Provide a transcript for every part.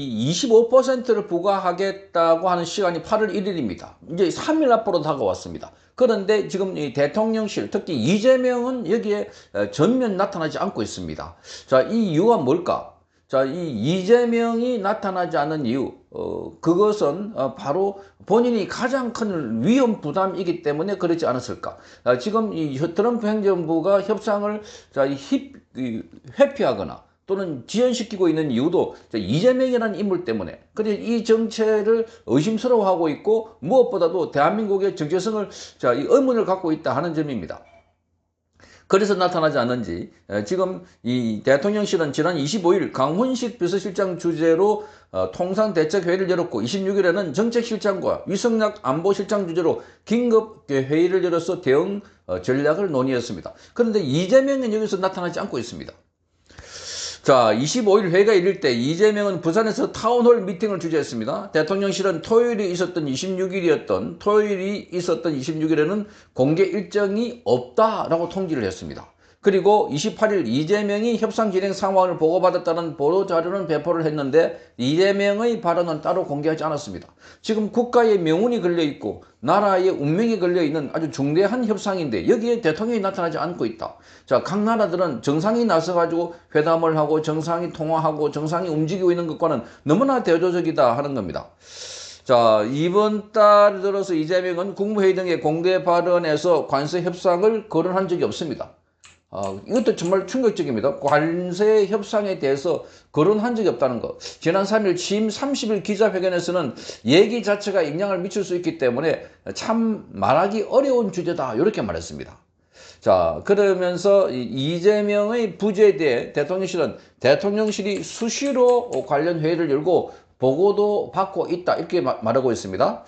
25%를 부과하겠다고 하는 시간이 8월 1일입니다. 이제 3일 앞으로 다가왔습니다. 그런데 지금 이 대통령실, 특히 이재명은 여기에 전면 나타나지 않고 있습니다. 자, 이 이유가 뭘까? 자, 이 이재명이 나타나지 않은 이유, 그것은 바로 본인이 가장 큰 위험 부담이기 때문에 그렇지 않았을까? 지금 이 트럼프 행정부가 협상을 회피하거나 또는 지연시키고 있는 이유도 이재명이라는 인물 때문에, 그래서 이 정체를 의심스러워하고 있고 무엇보다도 대한민국의 정체성을 이 의문을 갖고 있다 하는 점입니다. 그래서 나타나지 않는지 지금 이 대통령실은 지난 25일 강훈식 비서실장 주재로 통상대책회의를 열었고 26일에는 정책실장과 유성락 안보실장 주재로 긴급 회의를 열어서 대응 전략을 논의했습니다. 그런데 이재명은 여기서 나타나지 않고 있습니다. 자, 25일 회의가 열릴 때 이재명은 부산에서 타운홀 미팅을 주재했습니다. 대통령실은 토요일이 있었던 26일에는 공개 일정이 없다라고 통지를 했습니다. 그리고 28일 이재명이 협상 진행 상황을 보고받았다는 보도자료는 배포를 했는데 이재명의 발언은 따로 공개하지 않았습니다. 지금 국가의 명운이 걸려있고 나라의 운명이 걸려있는 아주 중대한 협상인데 여기에 대통령이 나타나지 않고 있다. 자, 각 나라들은 정상이 나서가지고 회담을 하고 정상이 통화하고 정상이 움직이고 있는 것과는 너무나 대조적이다 하는 겁니다. 자, 이번 달 들어서 이재명은 국무회의 등의 공개 발언에서 관세 협상을 거론한 적이 없습니다. 이것도 정말 충격적입니다. 관세 협상에 대해서 거론한 적이 없다는 것. 지난 3일 취임 30일 기자회견에서는 얘기 자체가 영향을 미칠 수 있기 때문에 참 말하기 어려운 주제다 이렇게 말했습니다. 자, 그러면서 이재명의 부재에 대해 대통령실이 수시로 관련 회의를 열고 보고도 받고 있다 이렇게 말하고 있습니다.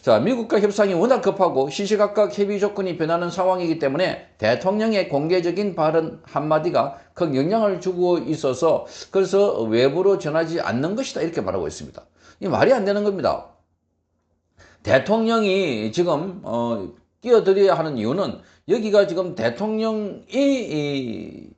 자, 미국과 협상이 워낙 급하고 시시각각 협의 조건이 변하는 상황이기 때문에 대통령의 공개적인 발언 한마디가 큰 영향을 주고 있어서 그래서 외부로 전하지 않는 것이다 이렇게 말하고 있습니다. 이 말이 안 되는 겁니다. 대통령이 지금 끼어들어야 하는 이유는 여기가 지금 대통령이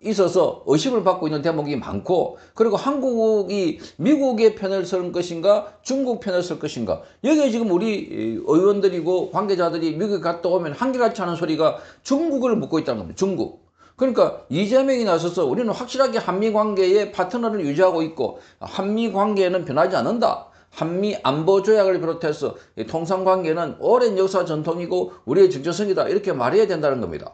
있어서 의심을 받고 있는 대목이 많고 그리고 한국이 미국의 편을 설 것인가 중국 편을 설 것인가 여기에 지금 우리 의원들이고 관계자들이 미국에 갔다 오면 한결같이 하는 소리가 중국을 묻고 있다는 겁니다. 중국. 그러니까 이재명이 나서서 우리는 확실하게 한미관계의 파트너를 유지하고 있고 한미관계는 변하지 않는다. 한미 안보 조약을 비롯해서 통상관계는 오랜 역사 전통이고 우리의 정체성이다 이렇게 말해야 된다는 겁니다.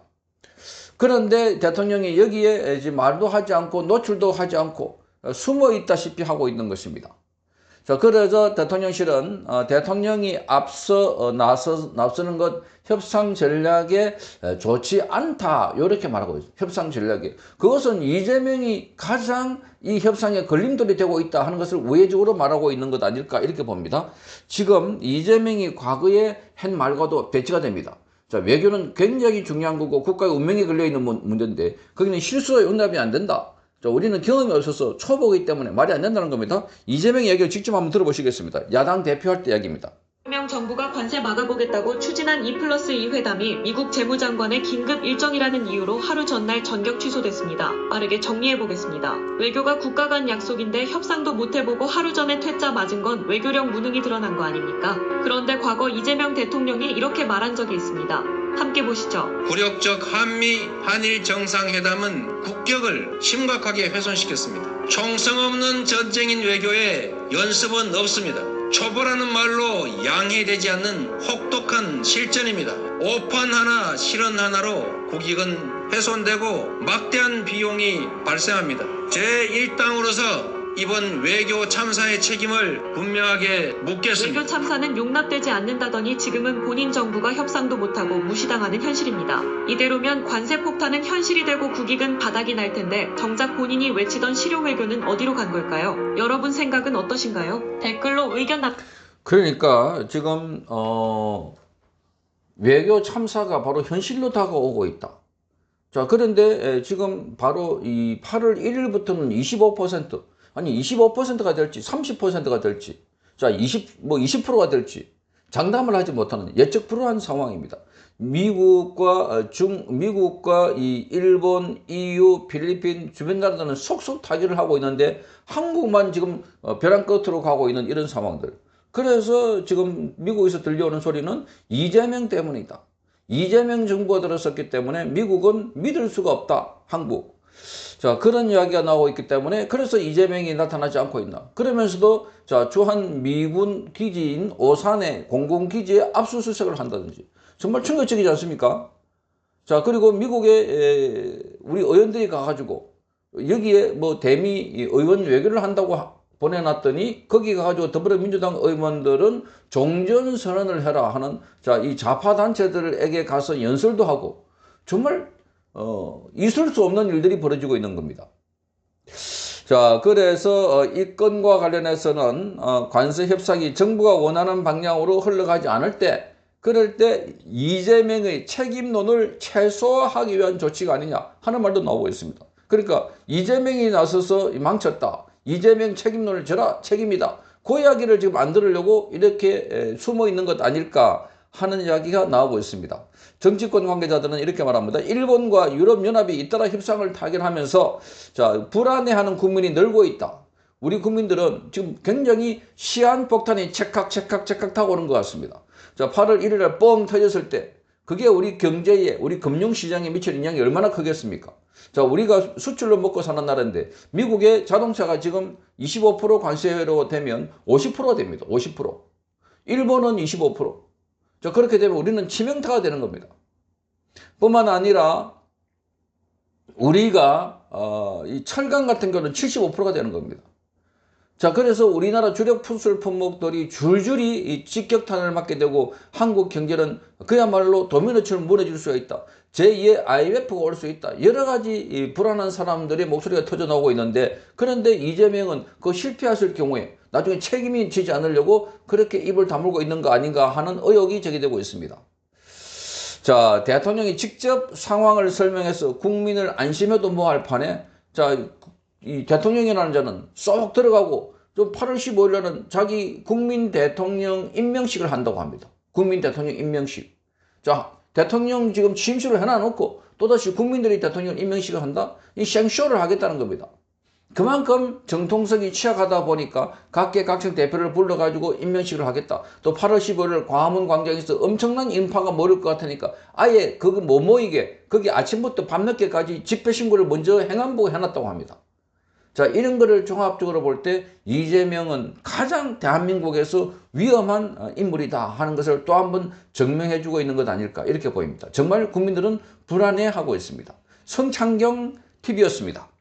그런데 대통령이 여기에 말도 하지 않고 노출도 하지 않고 숨어 있다시피 하고 있는 것입니다. 자, 그래서 대통령실은 대통령이 앞서 나서는 것 협상 전략에 좋지 않다 이렇게 말하고 있어요. 협상 전략에. 그것은 이재명이 가장 이 협상에 걸림돌이 되고 있다 하는 것을 우회적으로 말하고 있는 것 아닐까 이렇게 봅니다. 지금 이재명이 과거에 한 말과도 배치가 됩니다. 자, 외교는 굉장히 중요한 거고 국가의 운명이 걸려있는 문제인데 거기는 실수와 용납이 안 된다. 자, 우리는 경험이 없어서 초보이기 때문에 말이 안 된다는 겁니다. 이재명 이야기를 직접 한번 들어보시겠습니다. 야당 대표할 때 이야기입니다. 이재명 정부가 관세 막아보겠다고 추진한 2+2 회담이 미국 재무장관의 긴급 일정이라는 이유로 하루 전날 전격 취소됐습니다. 빠르게 정리해보겠습니다. 외교가 국가 간 약속인데 협상도 못해보고 하루 전에 퇴짜 맞은 건 외교력 무능이 드러난 거 아닙니까? 그런데 과거 이재명 대통령이 이렇게 말한 적이 있습니다. 함께 보시죠. 굴욕적 한일 정상회담은 국격을 심각하게 훼손시켰습니다. 총성 없는 전쟁인 외교에 연습은 없습니다. 초보라는 말로 양해되지 않는 혹독한 실전입니다. 오판 하나 실언 하나로 국익은 훼손되고 막대한 비용이 발생합니다. 제1당으로서 이번 외교 참사의 책임을 분명하게 묻겠습니다. 외교 참사는 용납되지 않는다더니 지금은 본인 정부가 협상도 못하고 무시당하는 현실입니다. 이대로면 관세 폭탄은 현실이 되고 국익은 바닥이 날 텐데 정작 본인이 외치던 실효 외교는 어디로 간 걸까요? 여러분 생각은 어떠신가요? 댓글로 의견 그러니까 지금 외교 참사가 바로 현실로 다가오고 있다. 자, 그런데 지금 바로 이 8월 1일부터는 25% 아니 25%가 될지 30%가 될지 자 20%가 될지 장담을 하지 못하는 예측 불허한 상황입니다. 미국과 이 일본, EU, 필리핀 주변 나라들은 속속 타결을 하고 있는데 한국만 지금 벼랑 끝으로 가고 있는 이런 상황들. 그래서 지금 미국에서 들려오는 소리는 이재명 때문이다. 이재명 정부가 들어섰기 때문에 미국은 믿을 수가 없다. 한국. 자, 그런 이야기가 나오고 있기 때문에 그래서 이재명이 나타나지 않고 있나. 그러면서도 자, 주한 미군 기지인 오산의 공군기지에 압수수색을 한다든지. 정말 충격적이지 않습니까? 자, 그리고 미국에 우리 의원들이 가가지고 여기에 뭐 대미 의원 외교를 한다고 보내놨더니 거기 가가지고 더불어민주당 의원들은 종전선언을 해라 하는 자, 이 좌파 단체들에게 가서 연설도 하고 정말 있을 수 없는 일들이 벌어지고 있는 겁니다. 자, 그래서 이 건과 관련해서는 관세 협상이 정부가 원하는 방향으로 흘러가지 않을 때 그럴 때 이재명의 책임론을 최소화하기 위한 조치가 아니냐 하는 말도 나오고 있습니다. 그러니까 이재명이 나서서 망쳤다. 이재명 책임론을 져라. 책임이다. 그 이야기를 지금 안 들으려고 이렇게 숨어 있는 것 아닐까 하는 이야기가 나오고 있습니다. 정치권 관계자들은 이렇게 말합니다. 일본과 유럽연합이 잇따라 협상을 타결하면서 자, 불안해하는 국민이 늘고 있다. 우리 국민들은 지금 굉장히 시한폭탄이 찰칵 타고 오는 것 같습니다. 자, 8월 1일에 뻥 터졌을 때 그게 우리 경제에 우리 금융시장에 미칠 영향이 얼마나 크겠습니까? 자, 우리가 수출로 먹고 사는 나라인데 미국의 자동차가 지금 25% 관세로 되면 50%가 됩니다. 50%. 일본은 25%. 자, 그렇게 되면 우리는 치명타가 되는 겁니다. 뿐만 아니라 우리가 이 철강 같은 경우는 75%가 되는 겁니다. 자, 그래서 우리나라 주력 수출 품목들이 줄줄이 이 직격탄을 맞게 되고 한국 경제는 그야말로 도미노처럼 무너질 수가 있다. 제2의 IMF가 올 수 있다. 여러 가지 이 불안한 사람들의 목소리가 터져나오고 있는데 그런데 이재명은 그 실패했을 경우에 나중에 책임이 지지 않으려고 그렇게 입을 다물고 있는 거 아닌가 하는 의혹이 제기되고 있습니다. 자, 대통령이 직접 상황을 설명해서 국민을 안심해도 뭐할 판에 자, 이 대통령이라는 자는 쏙 들어가고 좀 8월 15일에는 자기 국민 대통령 임명식을 한다고 합니다. 국민 대통령 임명식. 자, 대통령 지금 취임식을 해놔놓고 또다시 국민들이 대통령 임명식을 한다? 이 생쇼를 하겠다는 겁니다. 그만큼 정통성이 취약하다 보니까 각계각층 대표를 불러가지고 임명식을 하겠다. 또 8월 15일 광화문 광장에서 엄청난 인파가 모일 것 같으니까 아예 그거 못 모이게 거기 아침부터 밤늦게까지 집회 신고를 먼저 행안부가 해놨다고 합니다. 자, 이런 거를 종합적으로 볼 때 이재명은 가장 대한민국에서 위험한 인물이다 하는 것을 또 한 번 증명해주고 있는 것 아닐까 이렇게 보입니다. 정말 국민들은 불안해하고 있습니다. 성창경 TV였습니다.